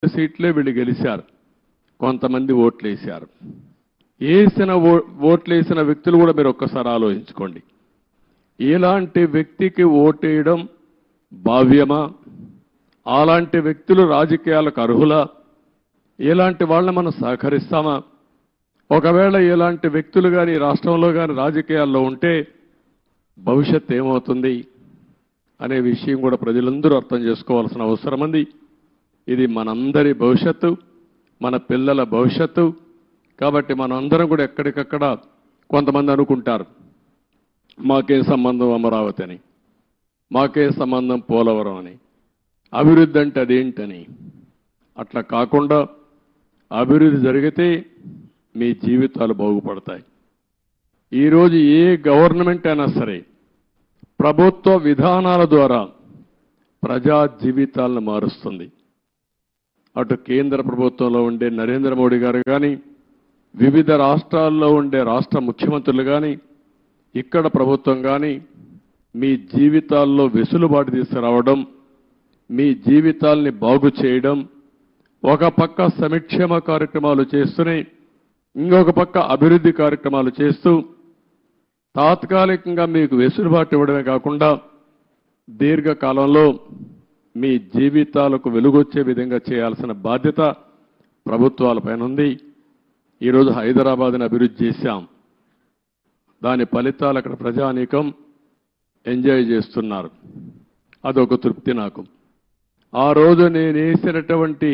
సీట్లే వీళ్ళు గెలిచారు. కొంతమంది ఓట్లేశారు. ఓట్లేసిన వ్యక్తులు కూడా మీరు ఒక్కసారి ఆలోచించుకోండి. ఇలాంటి వ్యక్తికి ఓటేయడం భావ్యమా? అలాంటి వ్యక్తులు రాజకీయాలకు అర్హులా? ఇలాంటి వాళ్ళని మనం సహకరిస్తామా? ఒకవేళ ఇలాంటి వ్యక్తులు కానీ రాష్ట్రంలో కానీ రాజకీయాల్లో ఉంటే భవిష్యత్తు ఏమవుతుంది అనే విషయం కూడా ప్రజలందరూ అర్థం చేసుకోవాల్సిన అవసరం ఉంది. ఇది మనందరి భవిష్యత్తు, మన పిల్లల భవిష్యత్తు. కాబట్టి మనందరం కూడా ఎక్కడికక్కడ కొంతమంది అనుకుంటారు మాకే సంబంధం అమరావతి అని, మాకే సంబంధం పోలవరం అని, అభివృద్ధి అంటే అదేంటని. అట్లా కాకుండా అభివృద్ధి జరిగితే మీ జీవితాలు బాగుపడతాయి. ఈరోజు ఏ గవర్నమెంట్ అయినా సరే ప్రభుత్వ విధానాల ద్వారా ప్రజా జీవితాలను మారుస్తుంది. అటు కేంద్ర ప్రభుత్వంలో ఉండే నరేంద్ర మోడీ గారు కానీ, వివిధ రాష్ట్రాల్లో ఉండే రాష్ట్ర ముఖ్యమంత్రులు కానీ, ఇక్కడ ప్రభుత్వం కానీ మీ జీవితాల్లో వెసులుబాటు తీసుకురావడం, మీ జీవితాల్ని బాగు చేయడం, ఒక పక్క సంక్షేమ కార్యక్రమాలు చేస్తూనే ఇంకొక పక్క అభివృద్ధి కార్యక్రమాలు చేస్తూ తాత్కాలికంగా మీకు వెసులుబాటు ఇవ్వడమే కాకుండా దీర్ఘకాలంలో మీ జీవితాలకు వెలుగొచ్చే విధంగా చేయాల్సిన బాధ్యత ప్రభుత్వాలపైన ఉంది. ఈరోజు హైదరాబాద్ని అభివృద్ధి చేశాం. దాని ఫలితాలు అక్కడ ప్రజానీకం ఎంజాయ్ చేస్తున్నారు. అదొక తృప్తి నాకు. ఆ రోజు నేను వేసినటువంటి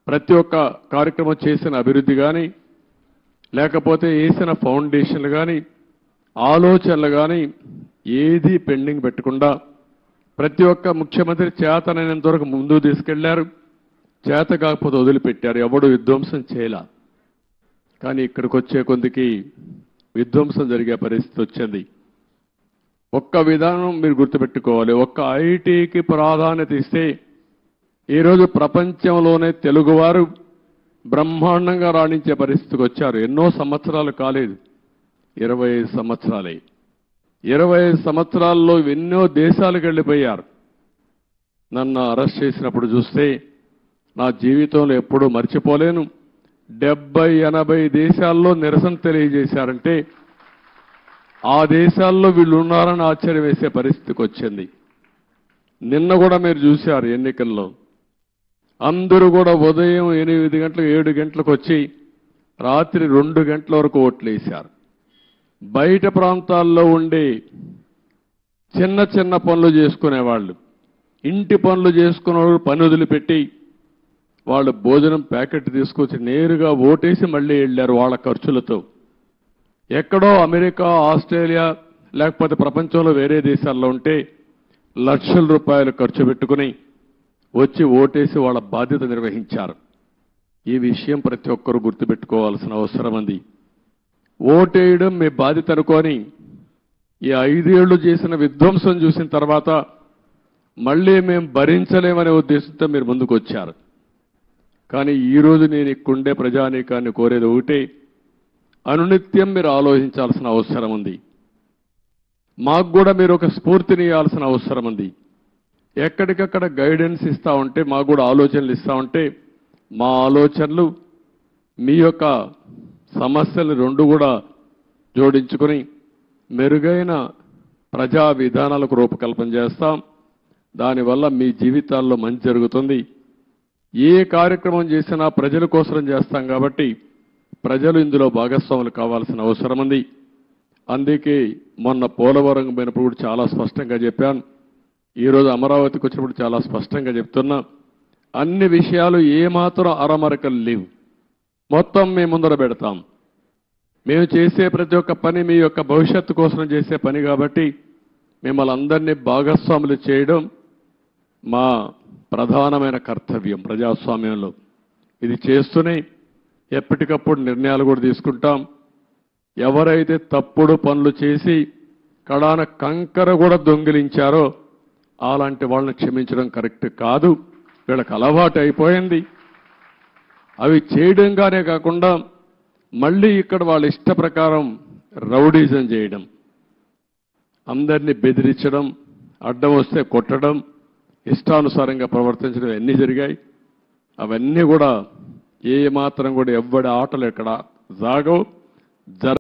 ప్రతి ఒక్క కార్యక్రమం చేసిన అభివృద్ధి కానీ, లేకపోతే వేసిన ఫౌండేషన్లు కానీ, ఆలోచనలు కానీ ఏది పెండింగ్ పెట్టకుండా ప్రతి ఒక్క ముఖ్యమంత్రి చేతనైనంత వరకు ముందుకు తీసుకెళ్లారు. చేత కాకపోతే వదిలిపెట్టారు. ఎవడు విధ్వంసం చేయలా. కానీ ఇక్కడికి వచ్చే కొందికి విధ్వంసం జరిగే పరిస్థితి వచ్చింది. ఒక్క విధానం మీరు గుర్తుపెట్టుకోవాలి. ఒక్క ఐటీకి ప్రాధాన్యత ఇస్తే ఈరోజు ప్రపంచంలోనే తెలుగువారు బ్రహ్మాండంగా రాణించే పరిస్థితికి వచ్చారు. ఎన్నో సంవత్సరాలు కాలేదు, 25 సంవత్సరాలే. 25 సంవత్సరాల్లో ఎన్నో దేశాలకు వెళ్ళిపోయారు. నన్ను అరెస్ట్ చేసినప్పుడు చూస్తే నా జీవితంలో ఎప్పుడూ మర్చిపోలేను. 70-80 దేశాల్లో నిరసన తెలియజేశారంటే ఆ దేశాల్లో వీళ్ళు ఉన్నారని ఆశ్చర్యం వేసే పరిస్థితికి వచ్చింది. నిన్న కూడా మీరు చూశారు ఎన్నికల్లో అందరూ కూడా ఉదయం 8 గంటలకు 7 గంటలకు వచ్చి రాత్రి 2 గంటల వరకు ఓట్లు వేశారు. బయట ప్రాంతాల్లో ఉండే చిన్న చిన్న పనులు చేసుకునేవాళ్ళు, ఇంటి పనులు చేసుకునే పని వదిలిపెట్టి వాళ్ళు భోజనం ప్యాకెట్ తీసుకొచ్చి నేరుగా ఓటేసి మళ్ళీ వెళ్ళారు వాళ్ళ ఖర్చులతో. ఎక్కడో అమెరికా, ఆస్ట్రేలియా లేకపోతే ప్రపంచంలో వేరే దేశాల్లో ఉంటే లక్షల రూపాయలు ఖర్చు పెట్టుకుని వచ్చి ఓటేసి వాళ్ళ బాధ్యత నిర్వహించారు. ఈ విషయం ప్రతి ఒక్కరూ గుర్తుపెట్టుకోవాల్సిన అవసరం ఉంది. ఓటేయడం మీ బాధ్యత అనుకొని ఈ 5 ఏళ్లు చేసిన విధ్వంసం చూసిన తర్వాత మళ్ళీ మేము భరించలేమనే ఉద్దేశంతో మీరు ముందుకు వచ్చారు. కానీ ఈరోజు నేను ఇక్కడుండే ప్రజానీకాన్ని కోరేది ఒకటే, అనునిత్యం మీరు ఆలోచించాల్సిన అవసరం ఉంది. మాకు కూడా మీరు ఒక స్ఫూర్తిని ఇవ్వాల్సిన అవసరం ఉంది. ఎక్కడికక్కడ గైడెన్స్ ఇస్తూ ఉంటే, మాకు కూడా ఆలోచనలు ఇస్తూ ఉంటే మా ఆలోచనలు మీ యొక్క సమస్యలు రెండు కూడా జోడించుకొని మెరుగైన ప్రజా విధానాలకు రూపకల్పన చేస్తాం. దానివల్ల మీ జీవితాల్లో మంచి జరుగుతుంది. ఏ కార్యక్రమం చేసినా ప్రజల కోసం చేస్తాం కాబట్టి ప్రజలు ఇందులో భాగస్వాములు కావాల్సిన అవసరం ఉంది. అందుకే మొన్న పోలవరం పోయినప్పుడు కూడా చాలా స్పష్టంగా చెప్పాను. ఈరోజు అమరావతికి వచ్చినప్పుడు చాలా స్పష్టంగా చెప్తున్నా. అన్ని విషయాలు ఏమాత్రం అరమరకలు లేవు. మొత్తం మేము ముందర పెడతాం. మేము చేసే ప్రతి ఒక్క పని మీ యొక్క భవిష్యత్తు కోసం చేసే పని కాబట్టి మిమ్మల్ని అందరినీ భాగస్వాములు చేయడం మా ప్రధానమైన కర్తవ్యం ప్రజాస్వామ్యంలో. ఇది చేస్తూనే ఎప్పటికప్పుడు నిర్ణయాలు కూడా తీసుకుంటాం. ఎవరైతే తప్పుడు పనులు చేసి కడాన కంకర కూడా దొంగిలించారో అలాంటి వాళ్ళని క్షమించడం కరెక్ట్ కాదు. వీళ్ళకి అలవాటు అయిపోయింది. అవి చేయడంగానే కాకుండా మళ్ళీ ఇక్కడ వాళ్ళ ఇష్ట ప్రకారం రౌడీజం చేయడం, అందరినీ బెదిరించడం, అడ్డం వస్తే కొట్టడం, ఇష్టానుసారంగా ప్రవర్తించడం ఎన్ని జరిగాయి. అవన్నీ కూడా ఏ మాత్రం కూడా ఎవ్వడి ఆటలు ఎక్కడ సాగవు.